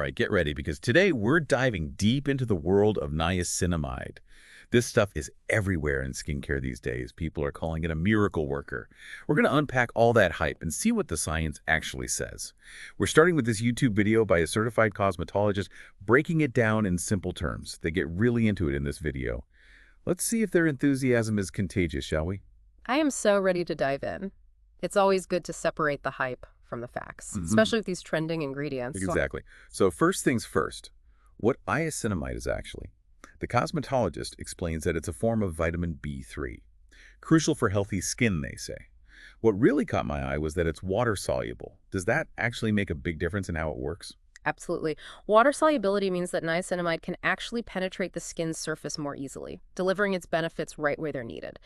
right, get ready because today we're diving deep into the world of niacinamide. This stuff is everywhere in skincare these days. People are calling it a miracle worker. We're going to unpack all that hype and see what the science actually says. We're starting with this YouTube video by a certified cosmetologist breaking it down in simple terms. They get really into it in this video. Let's see if their enthusiasm is contagious, shall we? I am so ready to dive in. It's always good to separate the hype from the facts, especially with these trending ingredients. Exactly. So first things first, what niacinamide is actually? The cosmetologist explains that it's a form of vitamin B3, crucial for healthy skin, they say. What really caught my eye was that it's water-soluble. Does that actually make a big difference in how it works? Absolutely. Water solubility means that niacinamide can actually penetrate the skin's surface more easily, delivering its benefits right where they're needed.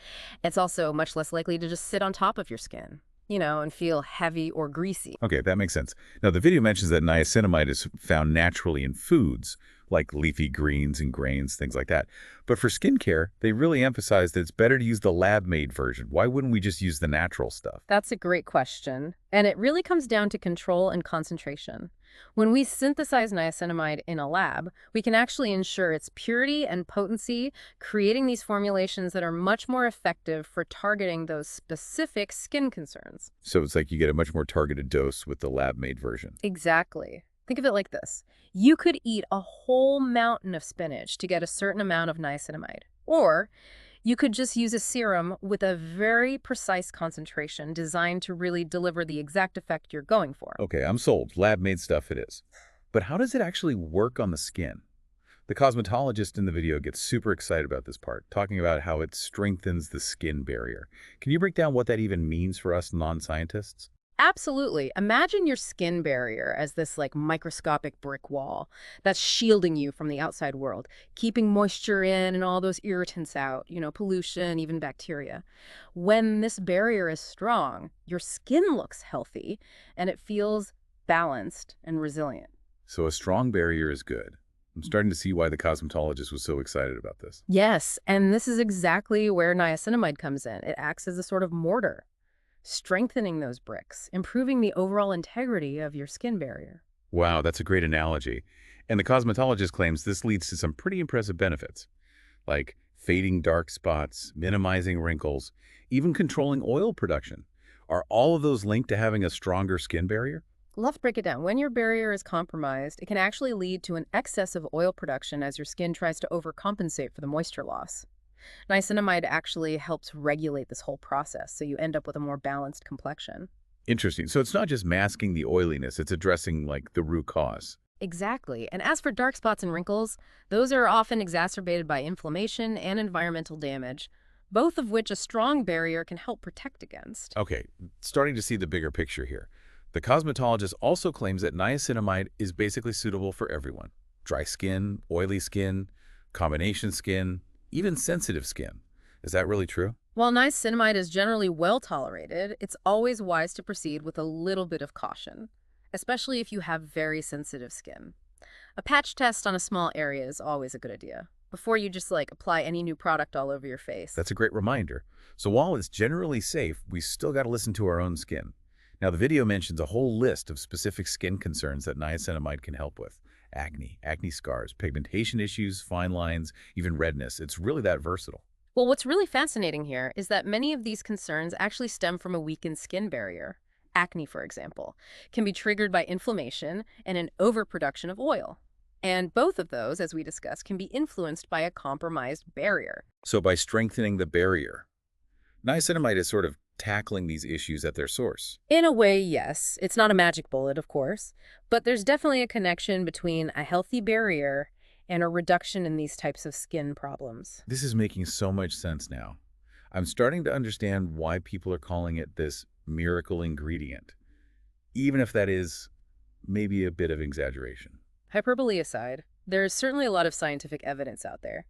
It's also much less likely to just sit on top of your skin, and feel heavy or greasy. Okay, that makes sense. Now, the video mentions that niacinamide is found naturally in foods, like leafy greens and grains, things like that. But for skincare, they really emphasize that it's better to use the lab-made version. Why wouldn't we just use the natural stuff? That's a great question. And it really comes down to control and concentration. When we synthesize niacinamide in a lab, we can actually ensure its purity and potency, creating these formulations that are much more effective for targeting those specific skin concerns. So it's like you get a much more targeted dose with the lab-made version. Exactly. Think of it like this. You could eat a whole mountain of spinach to get a certain amount of niacinamide. Or you could just use a serum with a very precise concentration designed to really deliver the exact effect you're going for. Okay, I'm sold. Lab-made stuff it is. But how does it actually work on the skin? The cosmetologist in the video gets super excited about this part, talking about how it strengthens the skin barrier. Can you break down what that even means for us non-scientists? Absolutely. Imagine your skin barrier as this microscopic brick wall that's shielding you from the outside world, keeping moisture in and all those irritants out, pollution, even bacteria. When this barrier is strong, your skin looks healthy and it feels balanced and resilient. So a strong barrier is good. I'm starting to see why the cosmetologist was so excited about this. Yes, and this is exactly where niacinamide comes in. It acts as a sort of mortar, strengthening those bricks, improving the overall integrity of your skin barrier. Wow, that's a great analogy. And the cosmetologist claims this leads to some pretty impressive benefits, like fading dark spots, minimizing wrinkles, even controlling oil production. Are all of those linked to having a stronger skin barrier? Let's break it down. When your barrier is compromised, it can actually lead to an excess of oil production as your skin tries to overcompensate for the moisture loss. Niacinamide actually helps regulate this whole process, so you end up with a more balanced complexion. Interesting. So it's not just masking the oiliness, it's addressing, the root cause. Exactly. And as for dark spots and wrinkles, those are often exacerbated by inflammation and environmental damage, both of which a strong barrier can help protect against. Okay, starting to see the bigger picture here. The cosmetologist also claims that niacinamide is basically suitable for everyone. Dry skin, oily skin, combination skin, even sensitive skin. Is that really true? While niacinamide is generally well tolerated, it's always wise to proceed with a little bit of caution, especially if you have very sensitive skin. A patch test on a small area is always a good idea, before you just apply any new product all over your face. That's a great reminder. So while it's generally safe, we still got to listen to our own skin. Now, the video mentions a whole list of specific skin concerns that niacinamide can help with. Acne scars, pigmentation issues, fine lines, even redness. It's really that versatile. Well, what's really fascinating here is that many of these concerns actually stem from a weakened skin barrier. Acne, for example, can be triggered by inflammation and an overproduction of oil. And both of those, as we discussed, can be influenced by a compromised barrier. So by strengthening the barrier, niacinamide is sort of tackling these issues at their source. In a way, yes. It's not a magic bullet, of course, but there's definitely a connection between a healthy barrier and a reduction in these types of skin problems. This is making so much sense now. I'm starting to understand why people are calling it this miracle ingredient, even if that is maybe a bit of exaggeration. Hyperbole aside, there is certainly a lot of scientific evidence out there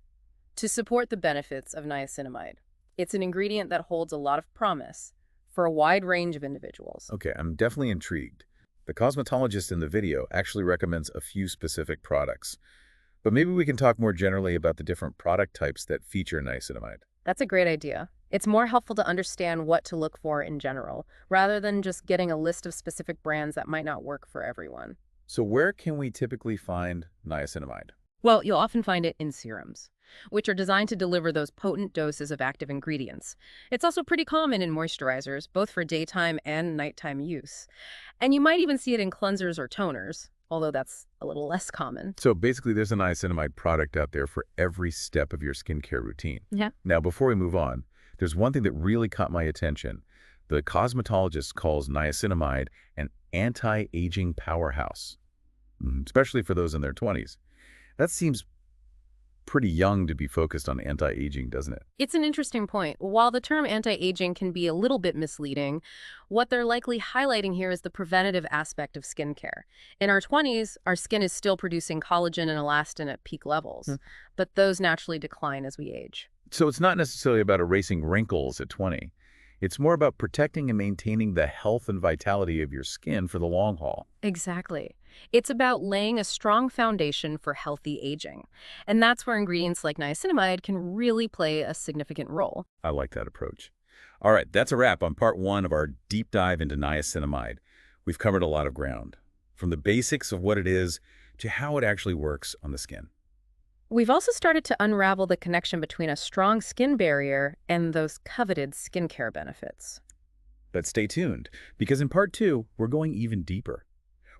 to support the benefits of niacinamide. It's an ingredient that holds a lot of promise for a wide range of individuals. Okay, I'm definitely intrigued. The cosmetologist in the video actually recommends a few specific products. But maybe we can talk more generally about the different product types that feature niacinamide. That's a great idea. It's more helpful to understand what to look for in general, rather than just getting a list of specific brands that might not work for everyone. So where can we typically find niacinamide? Well, you'll often find it in serums, which are designed to deliver those potent doses of active ingredients. It's also pretty common in moisturizers, both for daytime and nighttime use. And you might even see it in cleansers or toners, although that's a little less common. So basically, there's a niacinamide product out there for every step of your skincare routine. Yeah. Now, before we move on, there's one thing that really caught my attention. The cosmetologist calls niacinamide an anti-aging powerhouse, especially for those in their 20s. That seems pretty young to be focused on anti-aging, doesn't it? It's an interesting point. While the term anti-aging can be a little bit misleading, what they're likely highlighting here is the preventative aspect of skincare. In our 20s, our skin is still producing collagen and elastin at peak levels, but those naturally decline as we age. So it's not necessarily about erasing wrinkles at 20. It's more about protecting and maintaining the health and vitality of your skin for the long haul. Exactly. It's about laying a strong foundation for healthy aging. And that's where ingredients like niacinamide can really play a significant role. I like that approach. All right, that's a wrap on part one of our deep dive into niacinamide. We've covered a lot of ground, from the basics of what it is to how it actually works on the skin. We've also started to unravel the connection between a strong skin barrier and those coveted skincare benefits. But stay tuned, because in part two, we're going even deeper.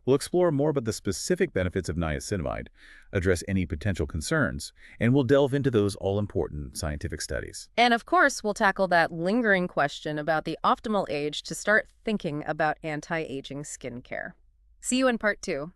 We'll explore more about the specific benefits of niacinamide, address any potential concerns, and we'll delve into those all-important scientific studies. And of course, we'll tackle that lingering question about the optimal age to start thinking about anti-aging skincare. See you in part two.